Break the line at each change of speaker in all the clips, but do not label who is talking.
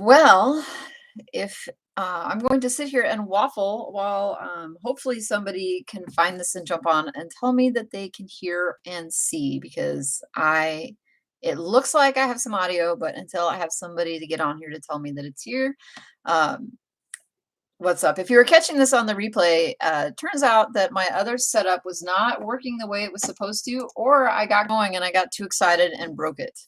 Well, if I'm going to sit here and waffle while hopefully somebody can find this and jump on and tell me that they can hear and see because it looks like I have some audio, but until I have somebody to get on here to tell me that it's here, um, what's up? If you were catching this on the replay, turns out that my other setup was not working the way it was supposed to, or I got going and I got too excited and broke it.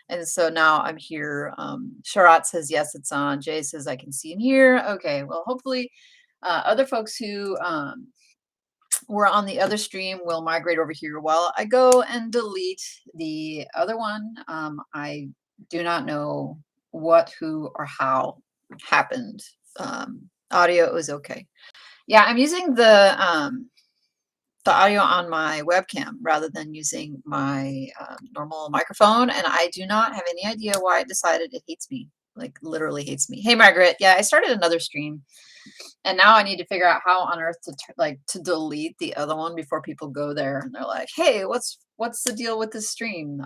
And so now I'm here. Sharat says, yes, it's on. Jay says, I can see and hear. Okay, well, hopefully other folks who were on the other stream will migrate over here while I go and delete the other one. I do not know what, who, or how happened. Audio is okay. Yeah, I'm using the audio on my webcam rather than using my normal microphone, and I do not have any idea why it decided it hates me. Like literally hates me. Hey, Margaret. Yeah, I started another stream, and now I need to figure out how on earth to to delete the other one before people go there and they're like, "Hey, what's the deal with this stream?"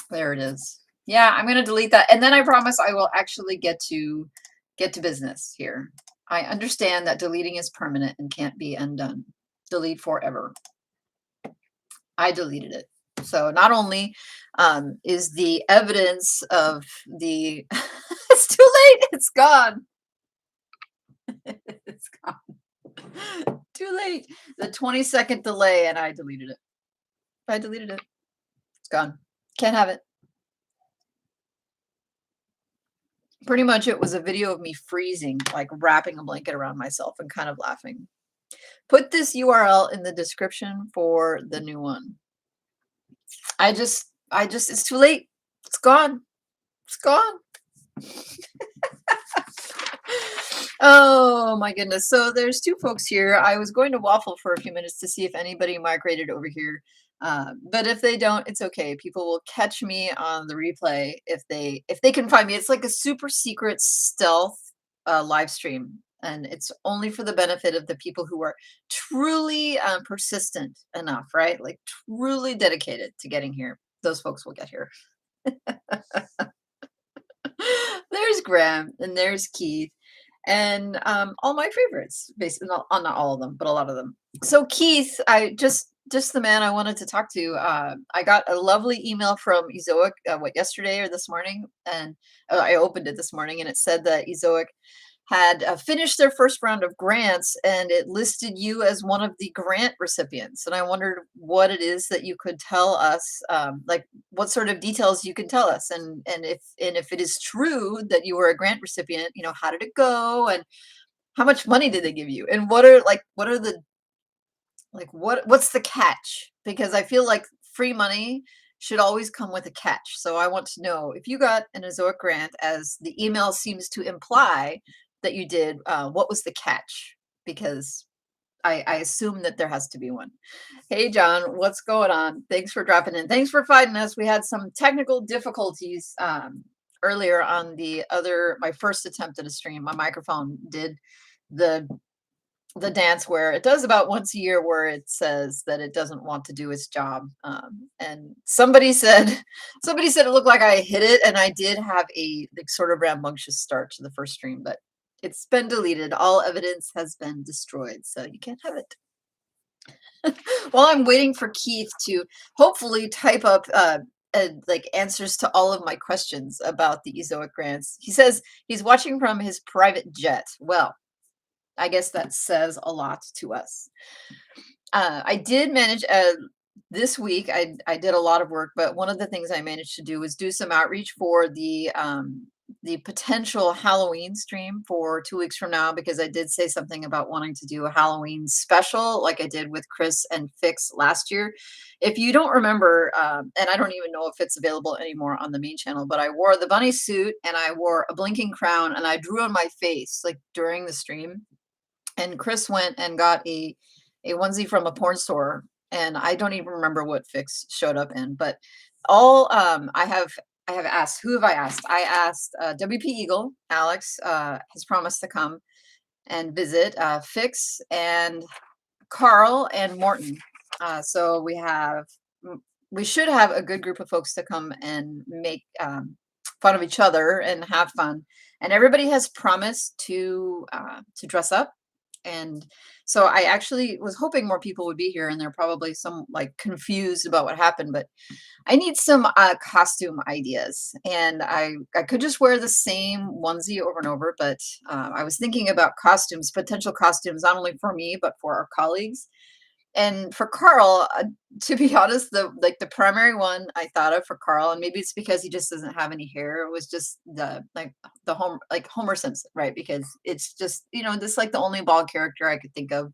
There it is. Yeah, I'm gonna delete that, and then I promise I will actually get to business here. I understand that deleting is permanent and can't be undone. Delete forever. I deleted it. So not only is the evidence of the it's too late, it's gone. It's gone. Too late. The 20-second delay and I deleted it. I deleted it. It's gone. Can't have it. Pretty much it was a video of me freezing, like wrapping a blanket around myself and kind of laughing. Put this URL in the description for the new one. It's too late. It's gone. It's gone. Oh my goodness. So there's two folks here. I was going to waffle for a few minutes to see if anybody migrated over here. But if they don't, it's okay. People will catch me on the replay if they can find me. It's like a super secret stealth live stream, and it's only for the benefit of the people who are truly persistent enough, right? Like truly dedicated to getting here. Those folks will get here. There's Graham and there's Keith and all my favorites, basically not all of them, but a lot of them. So Keith, I just the man I wanted to talk to. I got a lovely email from Ezoic, yesterday or this morning, and I opened it this morning, and it said that Ezoic had finished their first round of grants, and it listed you as one of the grant recipients. And I wondered what it is that you could tell us, like what sort of details you can tell us, and if it is true that you were a grant recipient, how did it go, and how much money did they give you, and what are the what's the catch? Because I feel like free money should always come with a catch. So I want to know if you got an Azoic grant, as the email seems to imply that you did, what was the catch? Because I assume that there has to be one. Hey, John, what's going on? Thanks for dropping in. Thanks for fighting us. We had some technical difficulties earlier on my first attempt at a stream. My microphone did the dance where it does about once a year where it says that it doesn't want to do its job. And somebody said it looked like I hit it, and I did have a sort of rambunctious start to the first stream, but it's been deleted. All evidence has been destroyed, so you can't have it. While I'm waiting for Keith to hopefully type up answers to all of my questions about the Ezoic grants. He says he's watching from his private jet. Well, I guess that says a lot to us. I did manage this week. I did a lot of work, but one of the things I managed to do was do some outreach for the potential Halloween stream for 2 weeks from now, because I did say something about wanting to do a Halloween special like I did with Chris and Fix last year. If you don't remember, and I don't even know if it's available anymore on the main channel, but I wore the bunny suit and I wore a blinking crown and I drew on my face like during the stream. And Chris went and got a onesie from a porn store, and I don't even remember what Fix showed up in. But all I have asked. Who have I asked? I asked WP Eagle. Alex has promised to come and visit. Fix and Carl and Morton. So we should have a good group of folks to come and make fun of each other and have fun. And everybody has promised to dress up. And so I actually was hoping more people would be here, and they're probably some like confused about what happened, but I need some costume ideas, and I could just wear the same onesie over and over, but I was thinking about costumes, potential costumes, not only for me but for our colleagues. And for Carl, to be honest, the primary one I thought of for Carl, and maybe it's because he just doesn't have any hair, was just the home like Homer Simpson, right? Because it's just this like the only bald character I could think of.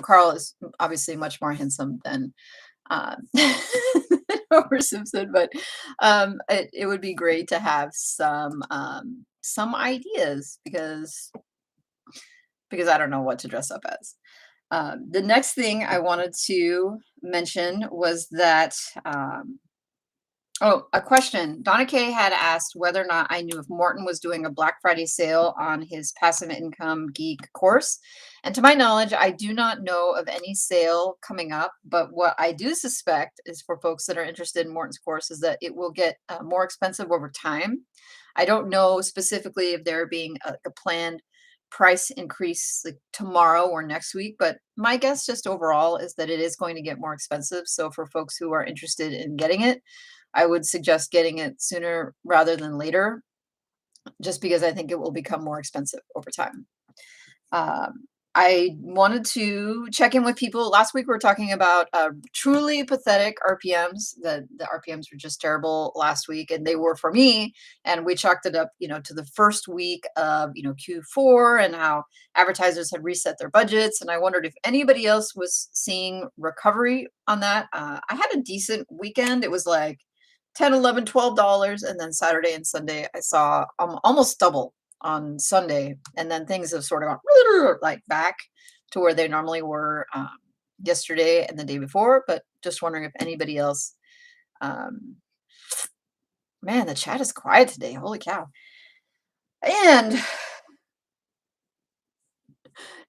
Carl is obviously much more handsome than Homer Simpson, but it would be great to have some ideas because I don't know what to dress up as. The next thing I wanted to mention was that oh, a question. Donna Kay had asked whether or not I knew if Morton was doing a Black Friday sale on his passive income geek course. And to my knowledge, I do not know of any sale coming up. But what I do suspect is for folks that are interested in Morton's course is that it will get more expensive over time. I don't know specifically if there being a planned price increase like tomorrow or next week, but my guess just overall is that it is going to get more expensive. So for folks who are interested in getting it, I would suggest getting it sooner rather than later, just because I think it will become more expensive over time. I wanted to check in with people. Last week we were talking about truly pathetic RPMs. The RPMs were just terrible last week, and they were for me. And we chalked it up, to the first week of Q4 and how advertisers had reset their budgets. And I wondered if anybody else was seeing recovery on that. I had a decent weekend. It was like 10, 11, $12, and then Saturday and Sunday I saw almost double on Sunday, and then things have sort of gone like back to where they normally were yesterday and the day before. But just wondering if anybody else. Um, Man, the chat is quiet today. Holy cow! And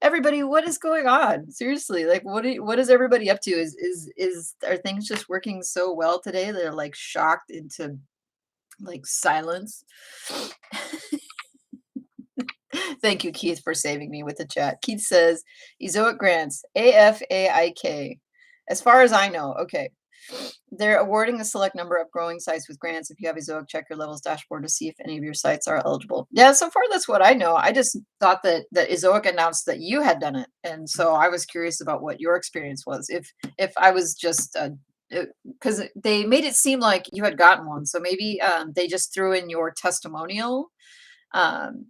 everybody, what is going on? Seriously, like what is everybody up to? Is are things just working so well today? They're like shocked into like silence. Thank you, Keith, for saving me with the chat. Keith says, Ezoic grants, AFAIK. As far as I know, okay. They're awarding a select number of growing sites with grants. If you have Ezoic, check your levels dashboard to see if any of your sites are eligible. Yeah, so far that's what I know. I just thought that Ezoic announced that you had done it. And so I was curious about what your experience was. If I was just because they made it seem like you had gotten one. So maybe they just threw in your testimonial. Um,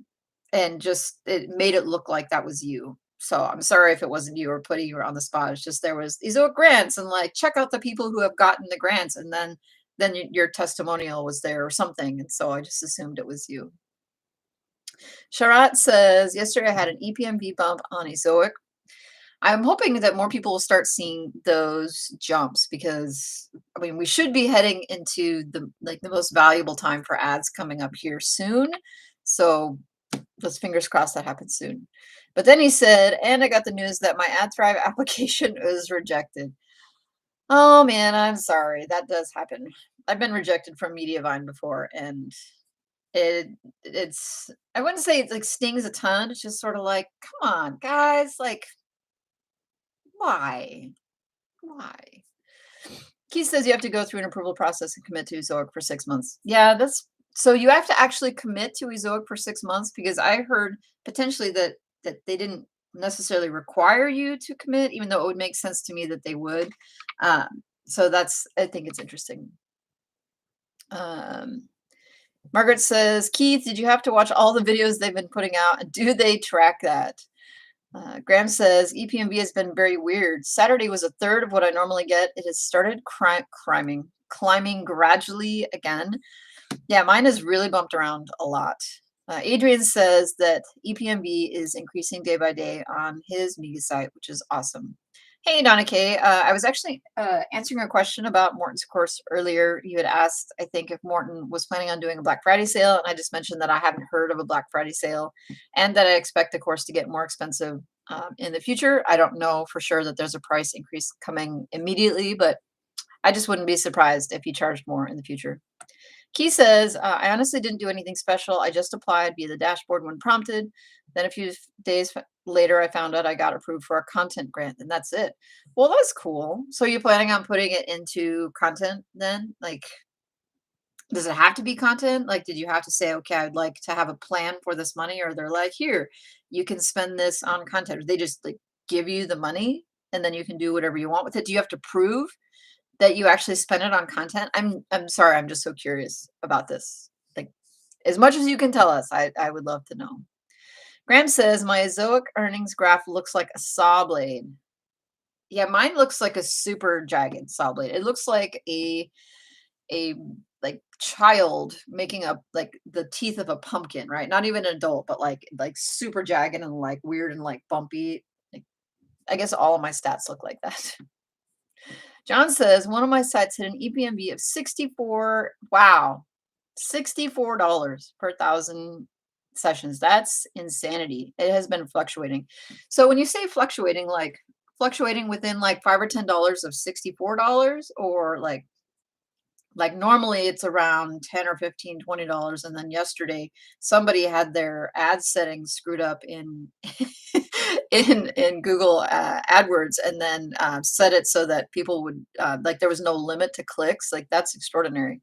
and just it made it look like that was you. So I'm sorry if it wasn't you or putting you on the spot. It's just there was these are grants and like check out the people who have gotten the grants, and then your testimonial was there or something, and so I just assumed it was you. Sharat says yesterday I had an EPMV bump on Ezoic. I'm hoping that more people will start seeing those jumps because I mean we should be heading into the most valuable time for ads coming up here soon. So let's fingers crossed that happens soon. But then he said, and I got the news that my AdThrive application was rejected. Oh man, I'm sorry. That does happen. I've been rejected from Mediavine before, and it's I wouldn't say it like stings a ton. It's just sort of like, come on, guys, like why? Why? Keith says you have to go through an approval process and commit to Ezoic for 6 months. Yeah, that's so you have to actually commit to Ezoic for 6 months because I heard potentially that they didn't necessarily require you to commit, even though it would make sense to me that they would. So that's I think it's interesting. Um, Margaret says, Keith, did you have to watch all the videos they've been putting out? And do they track that? Graham says EPMV has been very weird. Saturday was a third of what I normally get. It has started climbing gradually again. Yeah, mine has really bumped around a lot. Adrian says that EPMV is increasing day by day on his media site, which is awesome. Hey, Donna Kay. I was actually answering a question about Morton's course earlier. You had asked, I think, if Morton was planning on doing a Black Friday sale, and I just mentioned that I haven't heard of a Black Friday sale and that I expect the course to get more expensive in the future. I don't know for sure that there's a price increase coming immediately, but I just wouldn't be surprised if he charged more in the future. Key says, I honestly didn't do anything special. I just applied via the dashboard when prompted. Then a few days later, I found out I got approved for a content grant, and that's it. Well, that's cool. So you're planning on putting it into content then? Like, does it have to be content? Like, did you have to say, okay, I'd like to have a plan for this money, or they're like, here, you can spend this on content, or they just like give you the money and then you can do whatever you want with it? Do you have to prove that you actually spend it on content? I'm sorry, I'm just so curious about this. Like, as much as you can tell us, I would love to know. Graham says my Azoic earnings graph looks like a saw blade. Yeah, mine looks like a super jagged saw blade. It looks like a like child making a like the teeth of a pumpkin, right? Not even an adult, but like super jagged and like weird and like bumpy. Like, I guess all of my stats look like that. John says one of my sites hit an EPMB of 64. Wow. $64 per thousand sessions. That's insanity. It has been fluctuating. So when you say fluctuating, like fluctuating within like $5 or $10 of $64, or like normally it's around 10 or 15, $20. And then yesterday somebody had their ad settings screwed up in in Google AdWords, and then set it so that people would like there was no limit to clicks. Like, that's extraordinary.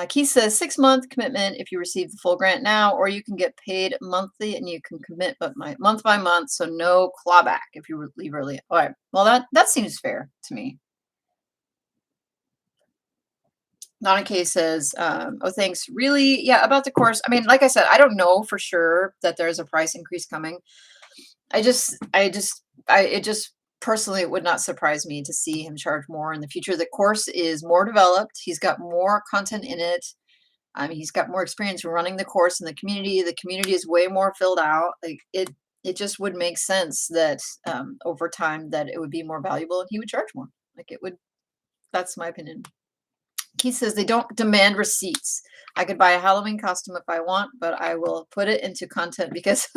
Keith says 6-month commitment if you receive the full grant now, or you can get paid monthly and you can commit but month by month, so no clawback if you leave early. All right, well that seems fair to me. Donna K says, oh, thanks. Really? Yeah, about the course. I mean, like I said, I don't know for sure that there's a price increase coming. It just personally, it would not surprise me to see him charge more in the future. The course is more developed. He's got more content in it. He's got more experience running the course in the community. The community is way more filled out. Like, it just would make sense that over time that it would be more valuable and he would charge more. Like, it would. That's my opinion. Keith says they don't demand receipts. I could buy a Halloween costume if I want, but I will put it into content because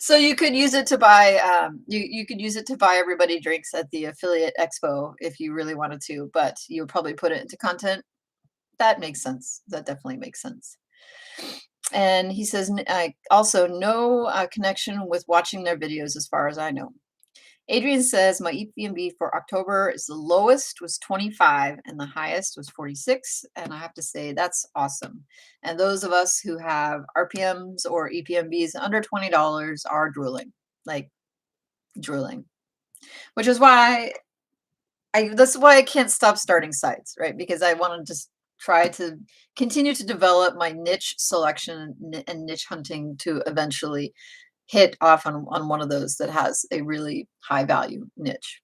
so you could use it to buy you could use it to buy everybody drinks at the affiliate expo if you really wanted to, but you would probably put it into content. That makes sense. That definitely makes sense. And he says also no connection with watching their videos as far as I know. Adrian says my EPMB for October is the lowest was 25 and the highest was 46. And I have to say that's awesome. And those of us who have RPMs or EPMBs under $20 are drooling, like drooling, which is why that's why I can't stop starting sites, right? Because I want to just try to continue to develop my niche selection and niche hunting to eventually hit off on one of those that has a really high value niche.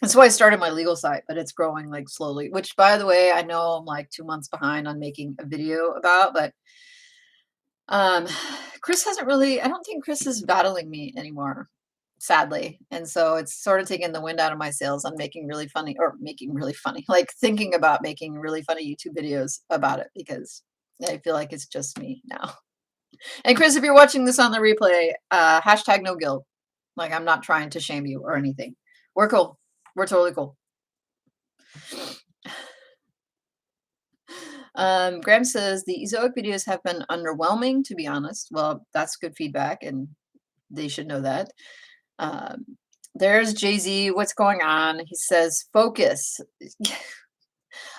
That's why I started my legal site, but it's growing like slowly, which by the way, I know I'm like 2 months behind on making a video about, but um, Chris hasn't really, I don't think Chris is battling me anymore, sadly. And so it's sort of taking the wind out of my sails on making really funny, like thinking about making really funny YouTube videos about it, because I feel like it's just me now. And Chris, if you're watching this on the replay, hashtag no guilt. Like, I'm not trying to shame you or anything. We're cool. We're totally cool. Graham says the Ezoic videos have been underwhelming, to be honest. Well, that's good feedback, and they should know that. Um, there's Jay-Z. What's going on? He says, focus.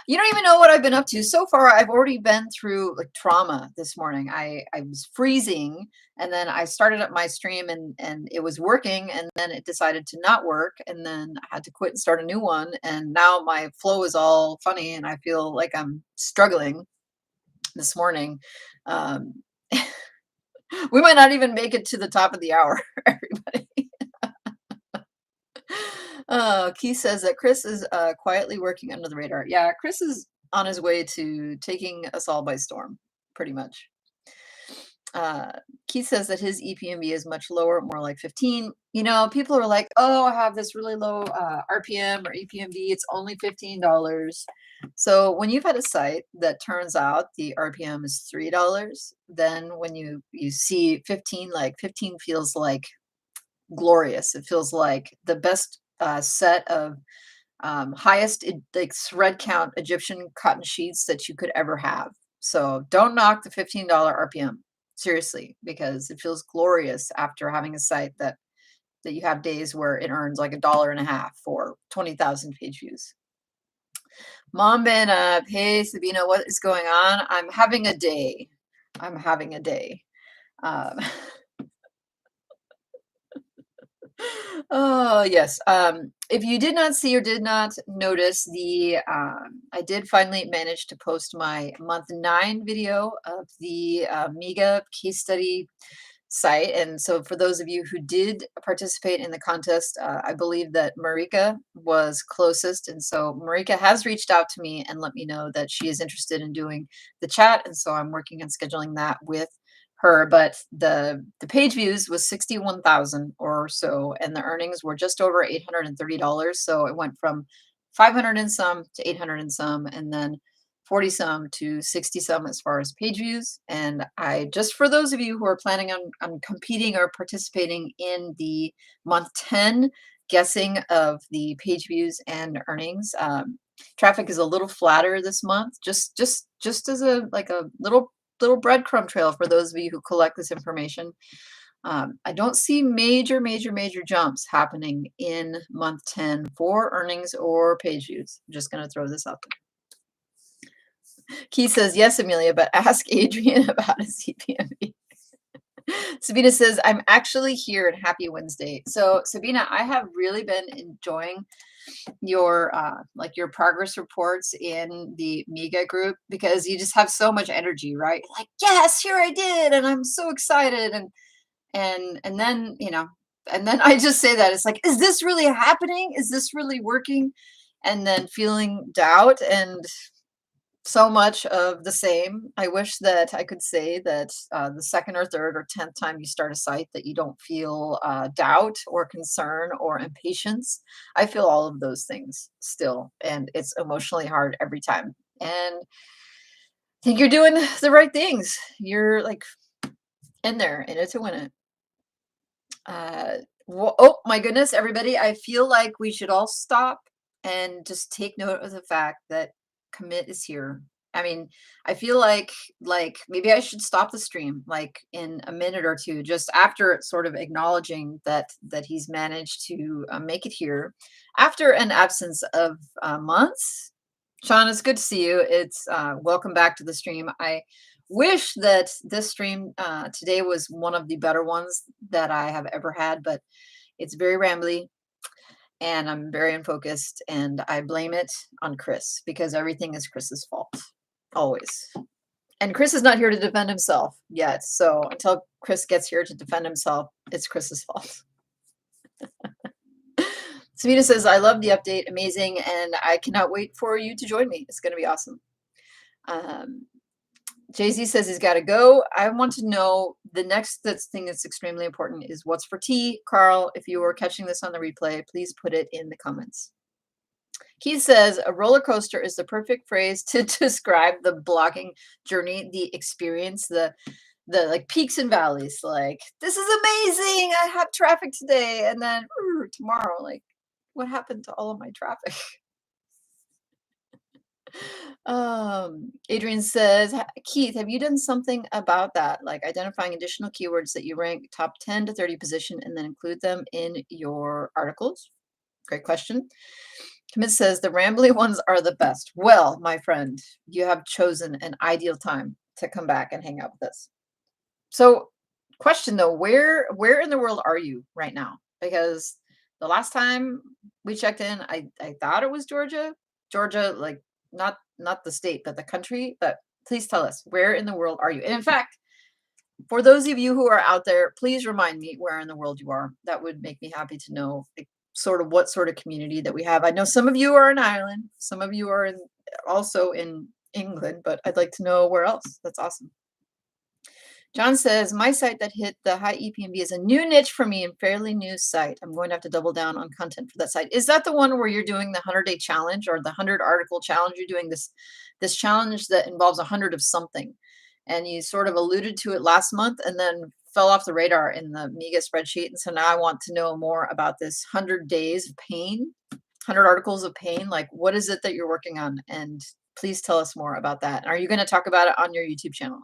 You don't even know what I've been up to. So far, I've already been through like trauma this morning. I was freezing, and then I started up my stream and it was working, and then it decided to not work, and then I had to quit and start a new one. And now my flow is all funny and I feel like I'm struggling this morning. Um, we might not even make it to the top of the hour, everybody. Keith says that Chris is quietly working under the radar. Yeah, Chris is on his way to taking us all by storm, pretty much. Keith says that his EPMB is much lower, more like 15. You know, people are like, oh, I have this really low RPM or EPMB. It's only $15. So when you've had a site that turns out the RPM is $3, then when you see 15, like 15 feels like glorious. It feels like the best set of highest like thread count Egyptian cotton sheets that you could ever have. So don't knock the $15 RPM seriously, because it feels glorious after having a site that you have days where it earns like $1.50 for 20,000 page views. Mom been up. Hey Sabina, what is going on? I'm having a day. I'm having a day. Um, Oh, yes. If you did not see or did not notice, I did finally manage to post my month 9 video of the MEGA case study site. And so, for those of you who did participate in the contest, I believe that Marika was closest. And so, Marika has reached out to me and let me know that she is interested in doing the chat. And so, I'm working on scheduling that with her. But the page views was 61,000 or so, and the earnings were just over $830. So it went from 500 and some to 800 and some, and then 40 some to 60 some as far as page views. And I, just for those of you who are planning on competing or participating in the month 10 guessing of the page views and earnings, traffic is a little flatter this month, just as a like a little breadcrumb trail for those of you who collect this information. I don't see major jumps happening in month 10 for earnings or page views. I'm just going to throw this out there. Keith says, yes, Amelia, but ask Adrian about a CPMV. Sabina says, I'm actually here and happy Wednesday. So Sabina, I have really been enjoying your like your progress reports in the MEGA group, because you just have so much energy, right? Like, yes, here I did, and I'm so excited, and then and then I just say that it's like, is this really happening? Is this really working? And then feeling doubt and so much of the same. I wish that I could say that the second or third or 10th time you start a site that you don't feel doubt or concern or impatience. I feel all of those things still, and it's emotionally hard every time. And I think you're doing the right things. You're like in there, in it to win it. Oh my goodness, everybody. I feel like we should all stop and just take note of the fact that commit is here. I mean, I feel like maybe I should stop the stream like in a minute or two, just after sort of acknowledging that he's managed to make it here after an absence of months. Sean, it's good to see you. It's welcome back to the stream. I wish that this stream today was one of the better ones that I have ever had, but it's very rambly and I'm very unfocused, and I blame it on Chris, because everything is Chris's fault, always. And Chris is not here to defend himself yet. So until Chris gets here to defend himself, it's Chris's fault. Savita says, I love the update. Amazing. And I cannot wait for you to join me. It's going to be awesome. Jay-Z says he's got to go. I want to know the next thing that's extremely important is what's for tea. Carl, if you are catching this on the replay, please put it in the comments. Keith says a roller coaster is the perfect phrase to describe the blogging journey, the experience, the like peaks and valleys. Like, this is amazing. I have traffic today, and then tomorrow, like, what happened to all of my traffic? Adrian says, Keith, have you done something about that, like identifying additional keywords that you rank top 10 to 30 position and then include them in your articles? Great question. Commit says the rambly ones are the best. Well, my friend, you have chosen an ideal time to come back and hang out with us. So, question though, where in the world are you right now? Because the last time we checked in, I thought it was Georgia. Georgia, like not the state, but the country. But please tell us, where in the world are you? And in fact, for those of you who are out there, please remind me where in the world you are. That would make me happy to know, like, sort of what sort of community that we have. I know some of you are in Ireland, some of you are also in England, but I'd like to know where else. That's awesome. John says, my site that hit the high EPMB is a new niche for me and fairly new site. I'm going to have to double down on content for that site. Is that the one where you're doing the 100-day challenge or the 100 article challenge? You're doing this challenge that involves 100 of something. And you sort of alluded to it last month and then fell off the radar in the MEGA spreadsheet. And so now I want to know more about this 100 days of pain. 100 articles of pain. Like, what is it that you're working on? And please tell us more about that. Are you going to talk about it on your YouTube channel?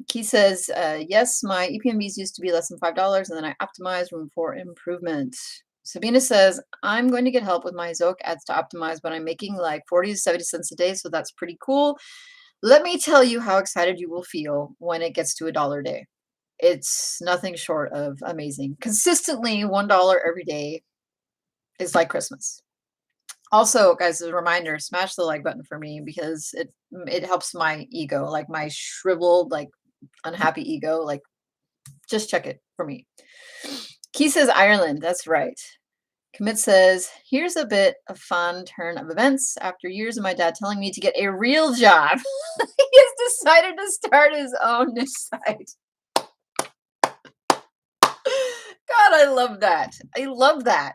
Keith says, yes, my EPMBs used to be less than $5, and then I optimized room for improvement. Sabina says, I'm going to get help with my Zoic ads to optimize, but I'm making like 40 to 70 cents a day, so that's pretty cool. Let me tell you how excited you will feel when it gets to $1 a day. It's nothing short of amazing. Consistently $1 every day is like Christmas. Also, guys, as a reminder, smash the like button for me because it helps my ego, like my shriveled, like unhappy ego. Like, just check it for me. Key says Ireland. That's right. Commit says, here's a bit of fun turn of events. After years of my dad telling me to get a real job, he has decided to start his own niche site. God, I love that. I love that.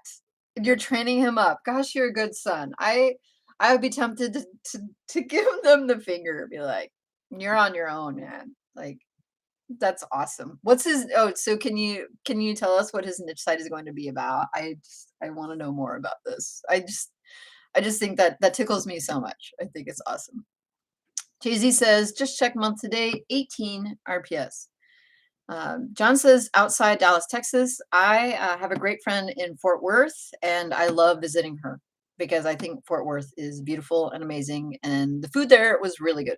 You're training him up. Gosh, you're a good son. I would be tempted to give them the finger, be like, you're on your own, man. Like, that's awesome. What's his so can you tell us what his niche site is going to be about? I want to know more about this. I just think that tickles me so much. I think it's awesome. Jay-Z says, just check month to date, 18 RPS. John says, outside Dallas, Texas. I have a great friend in Fort Worth, and I love visiting her because I think Fort Worth is beautiful and amazing, and the food there was really good.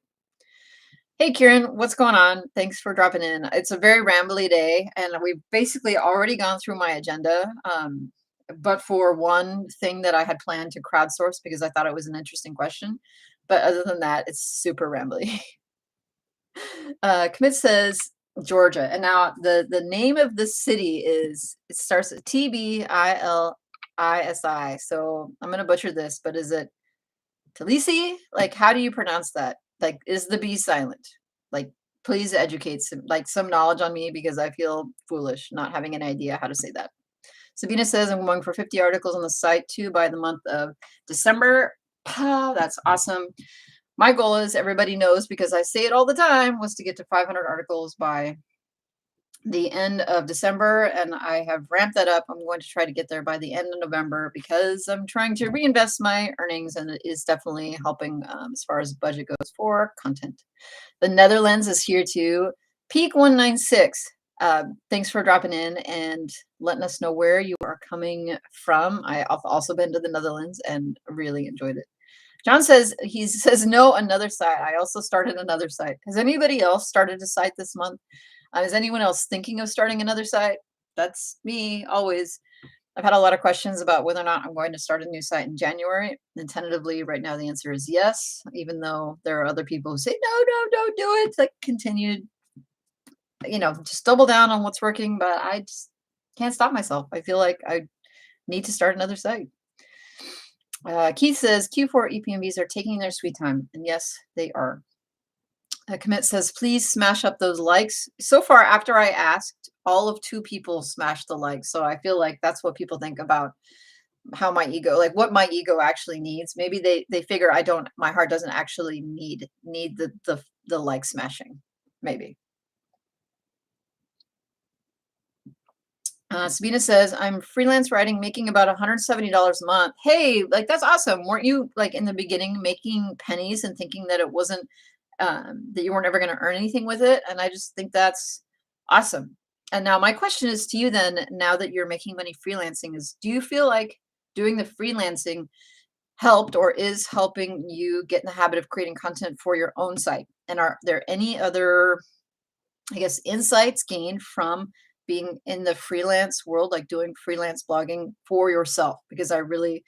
Hey, Kieran, what's going on? Thanks for dropping in. It's a very rambly day, and we've basically already gone through my agenda, but for one thing that I had planned to crowdsource because I thought it was an interesting question. But other than that, it's super rambly. Commit says Georgia, and now the name of the city it starts with Tbilisi. So I'm gonna butcher this, but is it Tbilisi? Like, how do you pronounce that? Like, is the B silent? Like, please educate some knowledge on me because I feel foolish not having an idea how to say that. Sabina says I'm going for 50 articles on the site too by the month of December. That's awesome. My goal is, everybody knows because I say it all the time, was to get to 500 articles by the end of December, and I have ramped that up. I'm going to try to get there by the end of November because I'm trying to reinvest my earnings, and it is definitely helping as far as budget goes for content. The Netherlands is here too. Peak 196. Thanks for dropping in and letting us know where you are coming from. I've also been to the Netherlands and really enjoyed it. John says, he says, no, another site. I also started another site. Has anybody else started a site this month? Is anyone else thinking of starting another site? That's me always. I've had a lot of questions about whether or not I'm going to start a new site in January. And tentatively right now, the answer is yes, even though there are other people who say, no, no, don't do it. Like, continue, just double down on what's working. But I just can't stop myself. I feel like I need to start another site. Keith says Q4 EPMVs are taking their sweet time. And yes, they are. Commit says, please smash up those likes. So far, after I asked, all of 2 people smashed the likes. So I feel like that's what people think about how my ego, like what my ego actually needs. Maybe they figure my heart doesn't actually need the like smashing. Maybe. Sabina says, I'm freelance writing, making about $170 a month. Hey, like, that's awesome. Weren't you like in the beginning making pennies and thinking that it wasn't, that you weren't ever going to earn anything with it? And I just think that's awesome. And now my question is to you then, now that you're making money freelancing, is do you feel like doing the freelancing helped or is helping you get in the habit of creating content for your own site? And are there any other, I guess, insights gained from being in the freelance world, like doing freelance blogging for yourself? Because I really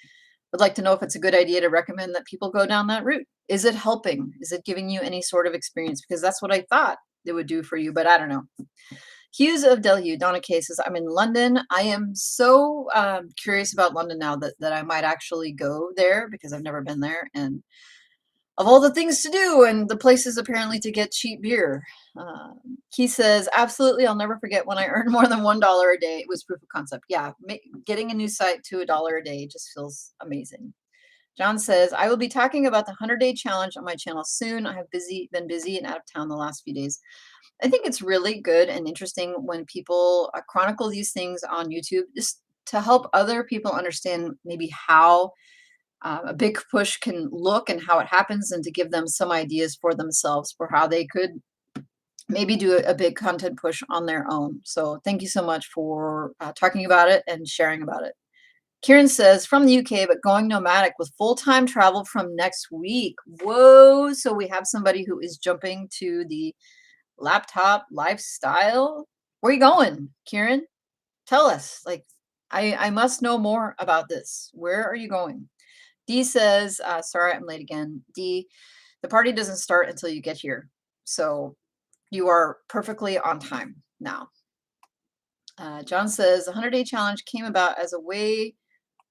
would like to know if it's a good idea to recommend that people go down that route. Is it helping? Is it giving you any sort of experience? Because that's what I thought it would do for you, but I don't know. Hughes of Delhi, Donna K says, I'm in London. I am so curious about London now that I might actually go there because I've never been there. And of all the things to do and the places apparently to get cheap beer. He says, absolutely, I'll never forget when I earned more than $1 a day. It was proof of concept. Yeah, getting a new site to $1 a day just feels amazing. John says, I will be talking about the 100-day challenge on my channel soon. I have been busy and out of town the last few days. I think it's really good and interesting when people chronicle these things on YouTube, just to help other people understand maybe how a big push can look and how it happens, and to give them some ideas for themselves for how they could maybe do a big content push on their own. So thank you so much for talking about it and sharing about it. Kieran says, from the UK, but going nomadic with full-time travel from next week. Whoa. So we have somebody who is jumping to the laptop lifestyle. Where are you going, Kieran? Tell us. Like, I must know more about this. Where are you going? Dee says, sorry, I'm late again. Dee, the party doesn't start until you get here. So you are perfectly on time now. John says, the 100-day challenge came about as a way,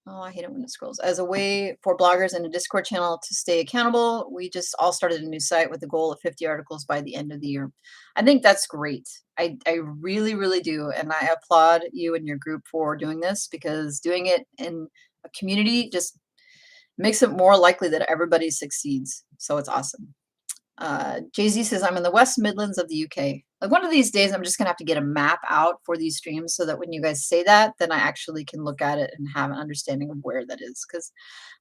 oh, I hate it when it scrolls, as a way for bloggers in a Discord channel to stay accountable. We just all started a new site with the goal of 50 articles by the end of the year. I think that's great. I really, really do. And I applaud you and your group for doing this, because doing it in a community just makes it more likely that everybody succeeds. So it's awesome. Jay-Z says, I'm in the West Midlands of the UK. Like, one of these days, I'm just going to have to get a map out for these streams so that when you guys say that, then I actually can look at it and have an understanding of where that is, because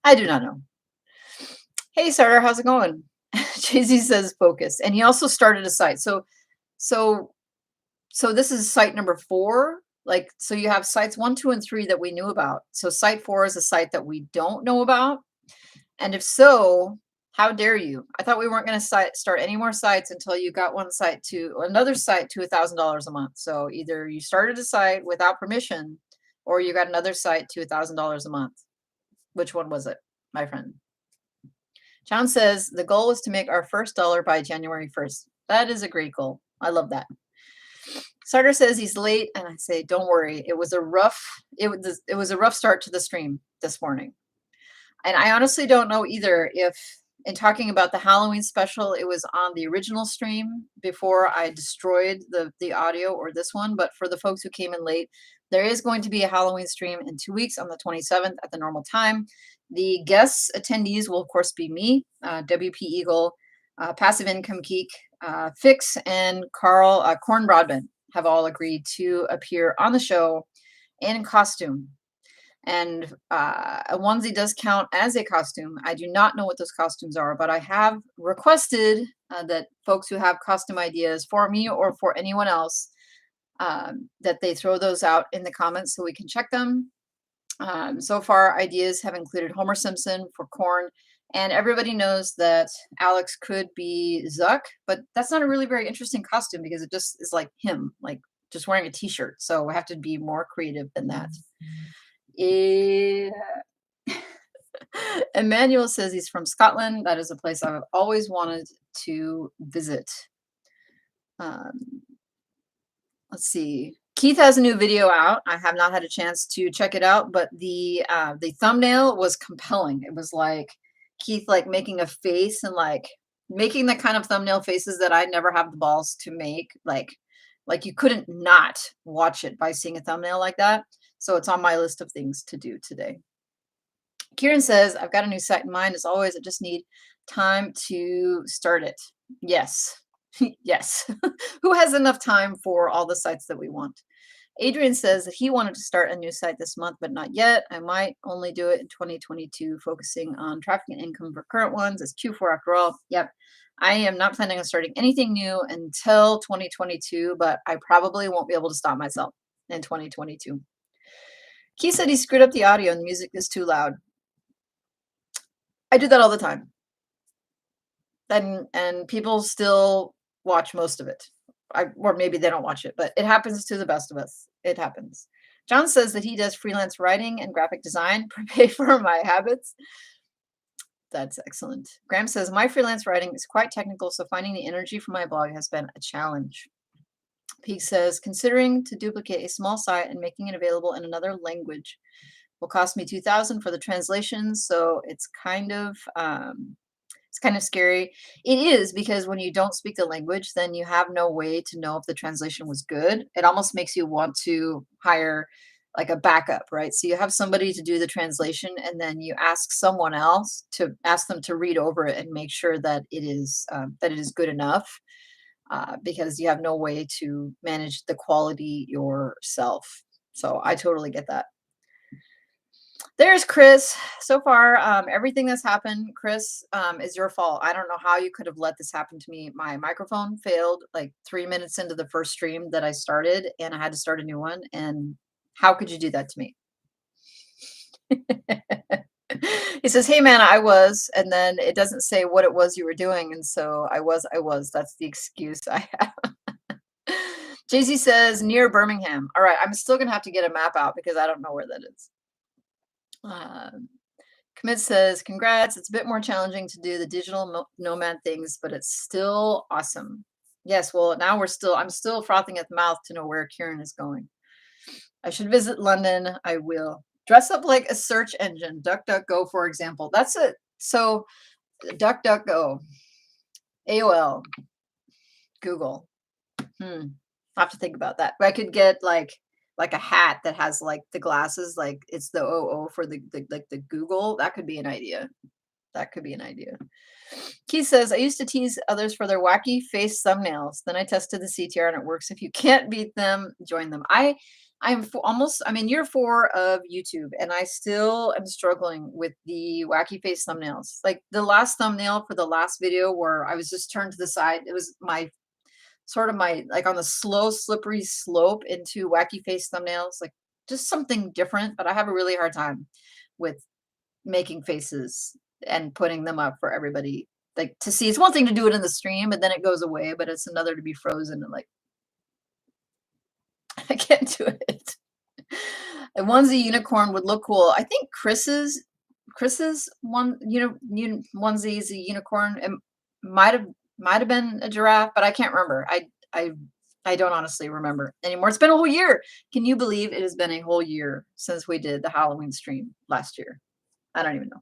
I do not know. Hey, Sarah, how's it going? Jay-Z says focus. And he also started a site. So this is site number 4. Like, so you have sites 1, 2, and 3 that we knew about. So site 4 is a site that we don't know about. And if so, how dare you? I thought we weren't going to start any more sites until you got another site to $1,000 a month. So either you started a site without permission, or you got another site to $1,000 a month. Which one was it, my friend? John says the goal was to make our first dollar by January 1st. That is a great goal. I love that. Sarter says he's late, and I say, don't worry. It was a rough start to the stream this morning. And I honestly don't know either if, in talking about the Halloween special, it was on the original stream before I destroyed the audio, or this one. But for the folks who came in late, there is going to be a Halloween stream in 2 weeks on the 27th at the normal time. The guest attendees will, of course, be me, WP Eagle, Passive Income Geek, Fix, and Corn Broadbent have all agreed to appear on the show in costume. And a onesie does count as a costume. I do not know what those costumes are, but I have requested that folks who have costume ideas for me or for anyone else, that they throw those out in the comments so we can check them. So far, ideas have included Homer Simpson for Corn, and everybody knows that Alex could be Zuck, but that's not a really very interesting costume, because it just is like him, like just wearing a t-shirt. So we have to be more creative than that. Emmanuel says he's from Scotland. That is a place I've always wanted to visit. Let's see. Keith has a new video out. I have not had a chance to check it out, but the thumbnail was compelling. It was like Keith like making a face, and like making the kind of thumbnail faces that I never have the balls to make. Like you couldn't not watch it by seeing a thumbnail like that. So it's on my list of things to do today. Kieran says, I've got a new site in mind. As always, I just need time to start it. Yes. Yes. Who has enough time for all the sites that we want? Adrian says that he wanted to start a new site this month, but not yet. I might only do it in 2022, focusing on traffic and income for current ones. It's Q4 after all. Yep. I am not planning on starting anything new until 2022, but I probably won't be able to stop myself in 2022. Keith said he screwed up the audio and the music is too loud. I do that all the time. And people still watch most of it. Or maybe they don't watch it, but it happens to the best of us. It happens. John says that he does freelance writing and graphic design, pay for my habits. That's excellent. Graham says, my freelance writing is quite technical, so finding the energy for my blog has been a challenge. Peak says, considering to duplicate a small site and making it available in another language will cost me $2,000 for the translation, so it's kind of scary. It is, because when you don't speak the language, then you have no way to know if the translation was good. It almost makes you want to hire like a backup, right? So you have somebody to do the translation, and then you ask someone else to ask them to read over it and make sure that it is good enough, because you have no way to manage the quality yourself. So I totally get that. There's Chris. So far, everything that's happened, Chris, is your fault. I don't know how you could have let this happen to me. My microphone failed like 3 minutes into the first stream that I started, and I had to start a new one. And how could you do that to me? He says, "Hey man, I was," and then it doesn't say what it was you were doing, and so I was. That's the excuse I have. Jay-Z says near Birmingham. All right, I'm still gonna have to get a map out because I don't know where that is. Commit says, "Congrats. It's a bit more challenging to do the digital nomad things, but it's still awesome." Yes, well, now I'm still frothing at the mouth to know where Kieran is going. I should visit London. I will. Dress up like a search engine, DuckDuckGo, for example. That's it. So, DuckDuckGo, AOL, Google. I have to think about that. But I could get like a hat that has like the glasses, like it's the OO for the Google. That could be an idea. That could be an idea. Keith says, I used to tease others for their wacky face thumbnails. Then I tested the CTR and it works. If you can't beat them, join them. I'm in year 4 of YouTube and I still am struggling with the wacky face thumbnails. Like the last thumbnail for the last video where I was just turned to the side, it was my sort of my like on the slow, slippery slope into wacky face thumbnails, like just something different. But I have a really hard time with making faces and putting them up for everybody like to see. It's one thing to do it in the stream, and then it goes away, but it's another to be frozen and like I can't do it. And onesie unicorn would look cool. I think Chris's one, onesie is a unicorn. It might have might have been a giraffe, but I can't remember. I don't honestly remember anymore. It's been a whole year. Can you believe it has been a whole year since we did the Halloween stream last year? I don't even know.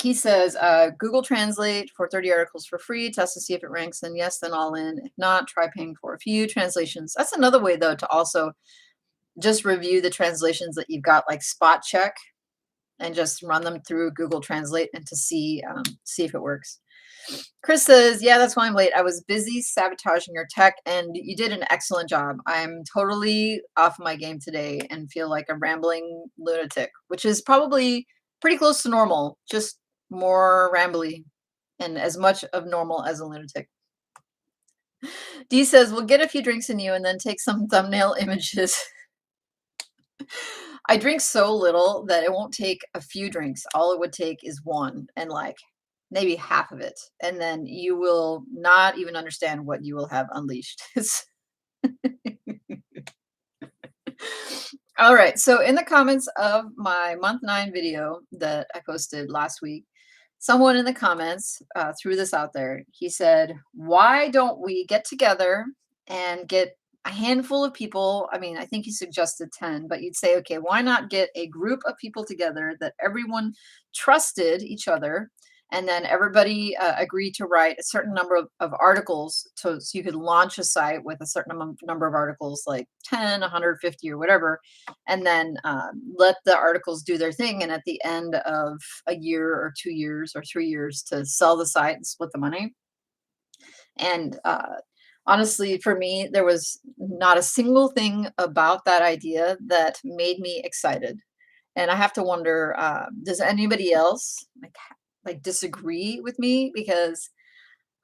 He says, Google Translate for 30 articles for free. Test to see if it ranks. Then yes, then all in. If not, try paying for a few translations. That's another way, though, to also just review the translations that you've got, like spot check, and just run them through Google Translate and to see if it works. Chris says, yeah, that's why I'm late. I was busy sabotaging your tech, and you did an excellent job. I'm totally off my game today and feel like a rambling lunatic, which is probably pretty close to normal, just more rambly and as much of normal as a lunatic. Dee says, we'll get a few drinks in you and then take some thumbnail images. I drink so little that it won't take a few drinks. All it would take is one and like maybe half of it. And then you will not even understand what you will have unleashed. All right. So in the comments of my month 9 video that I posted last week, someone in the comments threw this out there. He said, why don't we get together and get a handful of people? I mean, I think he suggested 10, but you'd say, okay, why not get a group of people together that everyone trusted each other, and then everybody agreed to write a certain number of articles so you could launch a site with a certain number of articles, like 10, 150 or whatever, and then let the articles do their thing. And at the end of a year or 2 years or 3 years to sell the site and split the money. And honestly, for me, there was not a single thing about that idea that made me excited. And I have to wonder, does anybody else like disagree with me? Because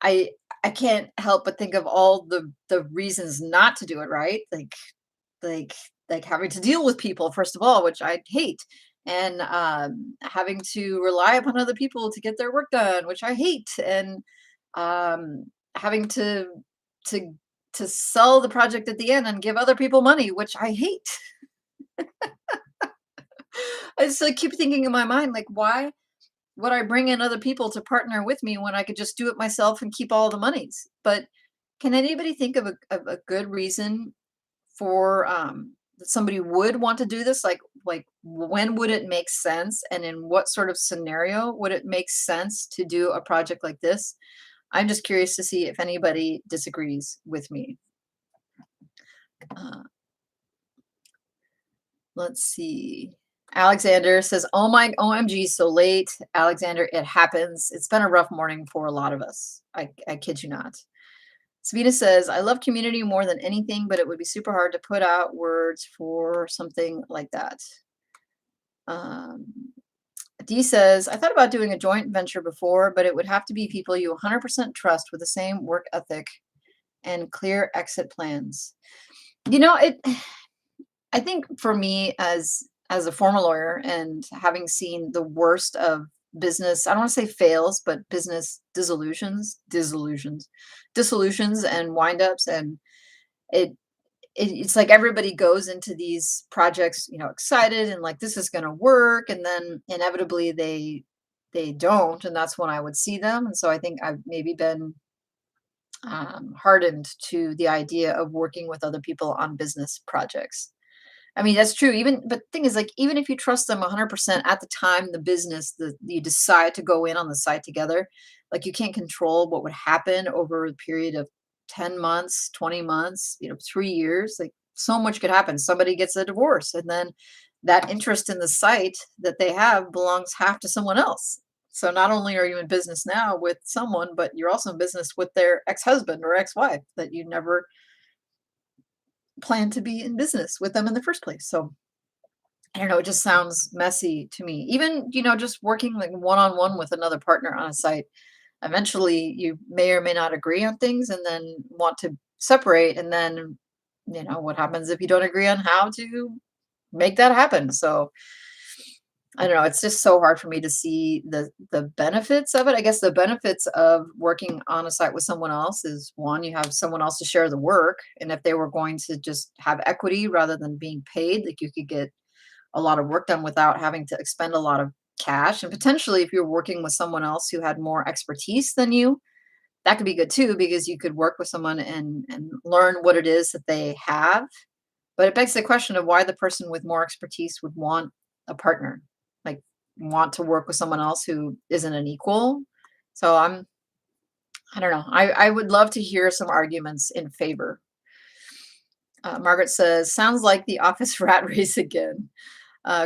I I can't help but think of all the reasons not to do it, right? Like like having to deal with people, first of all, which I hate, and having to rely upon other people to get their work done, which I hate, and having to to sell the project at the end and give other people money, which I hate. I just like keep thinking in my mind, like, why would I bring in other people to partner with me when I could just do it myself and keep all the monies? But can anybody think of a good reason for that somebody would want to do this? Like when would it make sense, and in what sort of scenario would it make sense to do a project like this? I'm just curious to see if anybody disagrees with me. Uh, let's see. Alexander says, oh my OMG, so late. Alexander, it happens. It's been a rough morning for a lot of us. I kid you not. Sabina says, I love community more than anything, but it would be super hard to put out words for something like that. Um, Dee says, I thought about doing a joint venture before, but it would have to be people you 100% trust with the same work ethic and clear exit plans. It I think for me as a former lawyer and having seen the worst of business, I don't want to say fails, but business dissolutions and windups, and it it's like everybody goes into these projects, excited and like this is going to work, and then inevitably they don't, and that's when I would see them. And so I think I've maybe been hardened to the idea of working with other people on business projects. I mean, that's true. But the thing is, like, even if you trust them 100% at the time, you decide to go in on the site together, like, you can't control what would happen over a period of 10 months, 20 months, 3 years. Like, so much could happen. Somebody gets a divorce, and then that interest in the site that they have belongs half to someone else. So not only are you in business now with someone, but you're also in business with their ex-husband or ex-wife that you never planned to be in business with them in the first place. So I don't know, it just sounds messy to me. Even, just working like one on one with another partner on a site, eventually you may or may not agree on things and then want to separate. And then, what happens if you don't agree on how to make that happen? So I don't know, it's just so hard for me to see the benefits of it. I guess the benefits of working on a site with someone else is, one, you have someone else to share the work. And if they were going to just have equity rather than being paid, like, you could get a lot of work done without having to expend a lot of cash. And potentially, if you're working with someone else who had more expertise than you, that could be good too, because you could work with someone and learn what it is that they have. But it begs the question of why the person with more expertise would want a partner, like, want to work with someone else who isn't an equal. So I don't know. I would love to hear some arguments in favor. Margaret says, sounds like the office rat race again.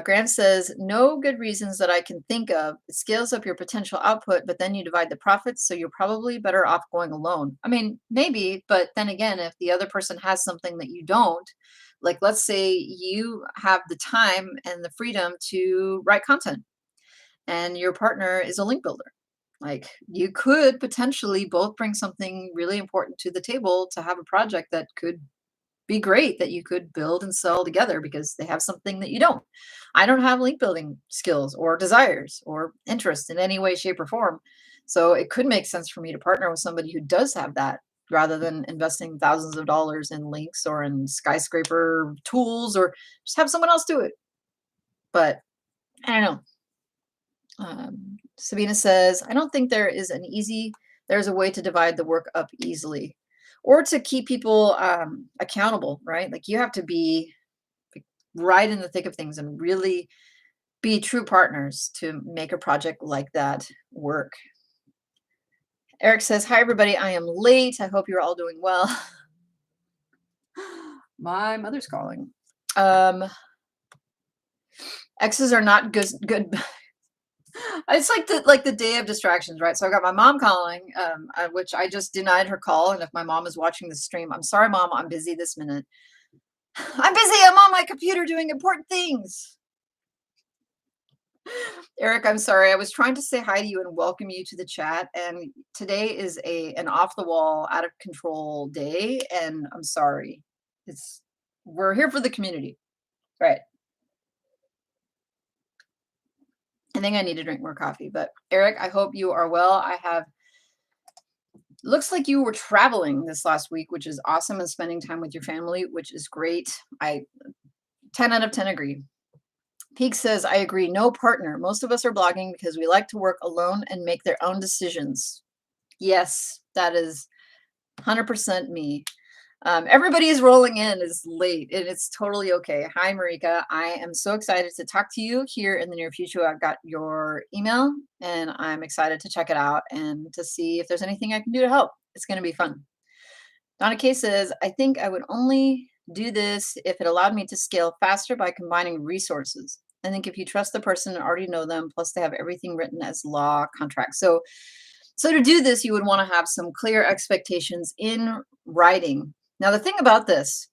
Graham says, no good reasons that I can think of. It scales up your potential output, but then you divide the profits, so you're probably better off going alone. I mean, maybe, but then again, if the other person has something that you don't, like, let's say you have the time and the freedom to write content and your partner is a link builder. Like, you could potentially both bring something really important to the table to have a project that could be great, that you could build and sell together because they have something that you don't. I don't have link building skills or desires or interest in any way, shape, or form. So it could make sense for me to partner with somebody who does have that, rather than investing thousands of dollars in links or in skyscraper tools, or just have someone else do it. But I don't know. Sabina says, I don't think there's a way to divide the work up easily or to keep people accountable, right? Like, you have to be right in the thick of things and really be true partners to make a project like that work. Eric says, hi, everybody. I am late. I hope you're all doing well. My mother's calling. Exes are not good. It's like the day of distractions, right? So I got my mom calling, which I just denied her call. And if my mom is watching the stream, I'm sorry, Mom, I'm busy this minute. I'm busy. I'm on my computer doing important things. Eric, I'm sorry. I was trying to say hi to you and welcome you to the chat. And today is an off the wall, out of control day. And I'm sorry. We're here for the community. Right. I think I need to drink more coffee. But Eric, I hope you are well. Looks like you were traveling this last week, which is awesome, and spending time with your family, which is great. I 10 out of 10 agree. Peak says, I agree. No partner. Most of us are blogging because we like to work alone and make their own decisions. Yes, that is 100% me. Everybody is rolling in is late, and it's totally okay. Hi, Marika. I am so excited to talk to you here in the near future. I've got your email, and I'm excited to check it out and to see if there's anything I can do to help. It's going to be fun. Donna K says, I think I would only do this if it allowed me to scale faster by combining resources. I think if you trust the person and already know them, plus they have everything written as law contracts. So So to do this, you would want to have some clear expectations in writing. Now, the thing about this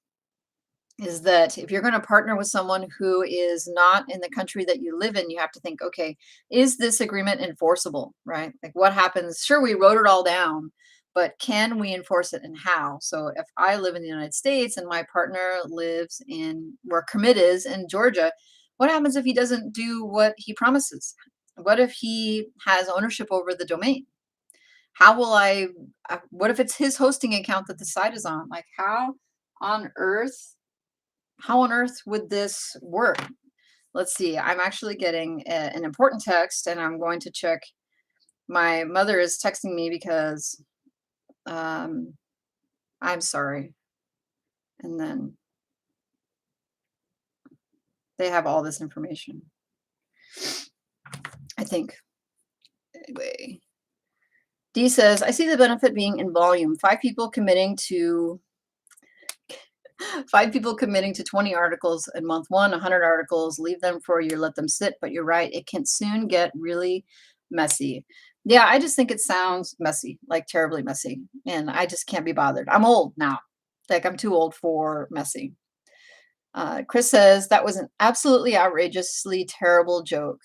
is that if you're going to partner with someone who is not in the country that you live in, you have to think, okay, is this agreement enforceable, right? Like what happens? Sure, we wrote it all down, but can we enforce it and how? So if I live in the United States and my partner lives in where commit is in Georgia, what happens if he doesn't do what he promises? What if he has ownership over the domain? How will what if it's his hosting account that the site is on? Like on earth how on earth would this work? Let's see. I'm actually getting an important text, and I'm going to check. My mother is texting me because um, I'm sorry. And then they have all this information, I think. Anyway, D says, I see the benefit being in volume. Five people committing to 20 articles in month one, 100 articles, leave them for a year, let them sit. But you're right, it can soon get really messy. Yeah, I just think it sounds messy, like terribly messy. And I just can't be bothered. I'm old now. Like I'm too old for messy. Chris says that was an absolutely outrageously terrible joke.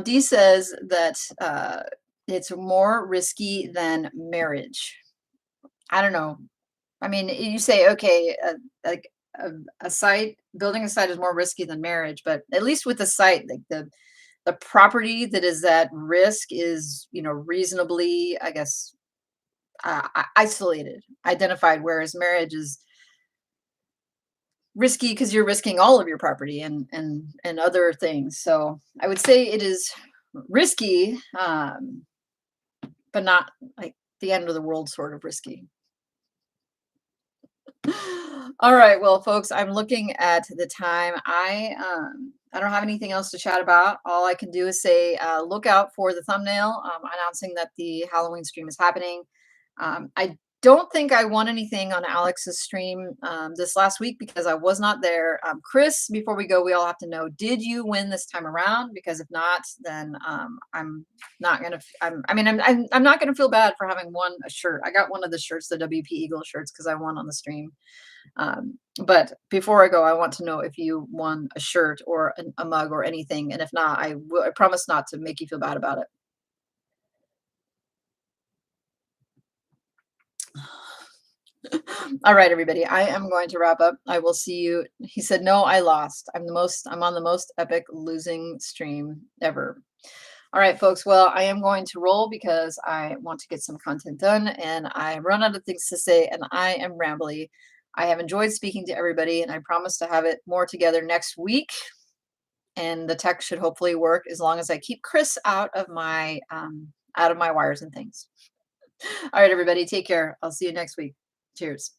Dee says that it's more risky than marriage. I don't know. I mean, you say, okay, like a site, building a site is more risky than marriage, but at least with the site, like the property that is at risk is, reasonably, I guess, isolated, identified, whereas marriage is risky because you're risking all of your property and other things. So I would say it is risky, but not like the end of the world sort of risky. All right, well, folks, I'm looking at the time. I don't have anything else to chat about. All I can do is say, look out for the thumbnail announcing that the Halloween stream is happening. I don't think I won anything on Alex's stream this last week because I was not there. Chris, before we go, we all have to know: did you win this time around? Because if not, then I'm not gonna. I'm not gonna feel bad for having won a shirt. I got one of the shirts, the WP Eagle shirts, because I won on the stream. But before I go, I want to know if you won a shirt or a mug or anything, and if not, I promise not to make you feel bad about it. All right, everybody. I am going to wrap up. I will see you. He said, no, I lost. I'm on the most epic losing stream ever. All right, folks. Well, I am going to roll because I want to get some content done and I run out of things to say and I am rambly. I have enjoyed speaking to everybody and I promise to have it more together next week. And the tech should hopefully work as long as I keep Chris out of my wires and things. All right, everybody. Take care. I'll see you next week. Cheers.